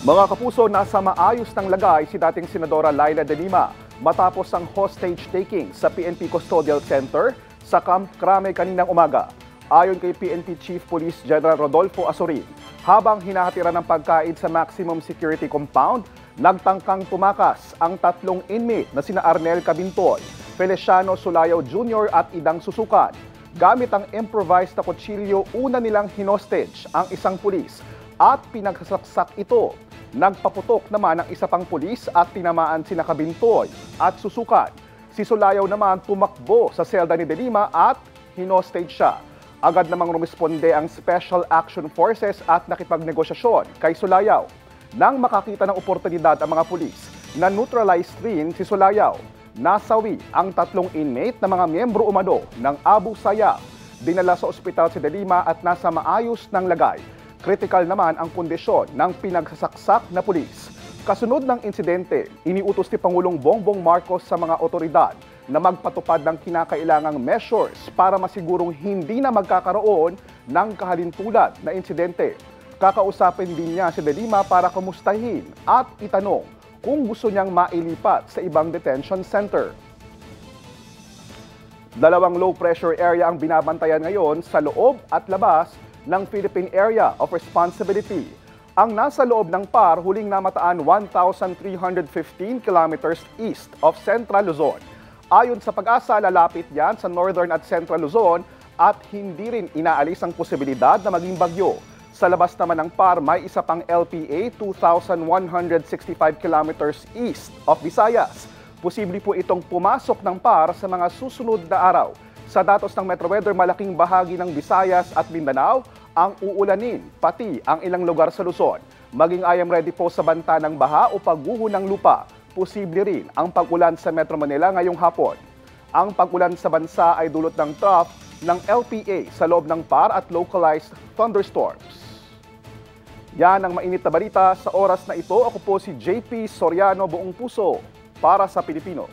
Mga kapuso, nasa maayos ng lagay si dating Senadora Laila De Lima matapos ang hostage-taking sa PNP Custodial Center sa Camp Crame kaninang umaga. Ayon kay PNP Chief Police General Rodolfo Azorin, habang hinahatiran ng pagkain sa maximum security compound, nagtangkang tumakas ang tatlong inmate na sina Arnel Cabintoy, Feliciano Sulayaw Jr. at Idang Susukan. Gamit ang improvised na kutsilyo, una nilang hinostage ang isang pulis at pinagsasaksak ito. Nagpaputok naman ang isa pang pulis at tinamaan sina Cabintoy at Susukan. Si Sulayaw naman tumakbo sa selda ni De Lima at hinostage siya. Agad namang rumisponde ang Special Action Forces at nakipagnegosasyon kay Sulayaw. Nang makakita ng oportunidad ang mga pulis, na-neutralize rin si Sulayaw. Nasawi ang tatlong inmate na mga miyembro umano ng Abu Sayyaf. Dinala sa ospital si De Lima at nasa maayos ng lagay. Kritikal naman ang kondisyon ng pinagsasaksak na pulis. Kasunod ng insidente, iniutos ni Pangulong Bongbong Marcos sa mga otoridad na magpatupad ng kinakailangang measures para masigurong hindi na magkakaroon ng kahalintulad na insidente. Kakausapin din niya si De Lima para kamustahin at itanong kung gusto niyang mailipat sa ibang detention center. Dalawang low-pressure area ang binabantayan ngayon sa loob at labas ng Philippine Area of Responsibility. Ang nasa loob ng PAR huling namataan 1,315 kilometers east of Central Luzon. Ayon sa Pag-asa, lalapit yan sa Northern at Central Luzon at hindi rin inaalis ang posibilidad na maging bagyo. Sa labas naman ng PAR, may isa pang LPA 2,165 kilometers east of Visayas. Posible po itong pumasok ng PAR sa mga susunod na araw. Sa datos ng Metro Weather, malaking bahagi ng Visayas at Mindanao ang uulanin, pati ang ilang lugar sa Luzon. Maging I am ready po sa banta ng baha o pagguho ng lupa. Posible rin ang pag-ulan sa Metro Manila ngayong hapon. Ang pag-ulan sa bansa ay dulot ng trough ng LPA sa loob ng PAR at localized thunderstorms. Yan ang mainit na balita sa oras na ito. Ako po si JP Soriano, buong puso para sa Pilipino.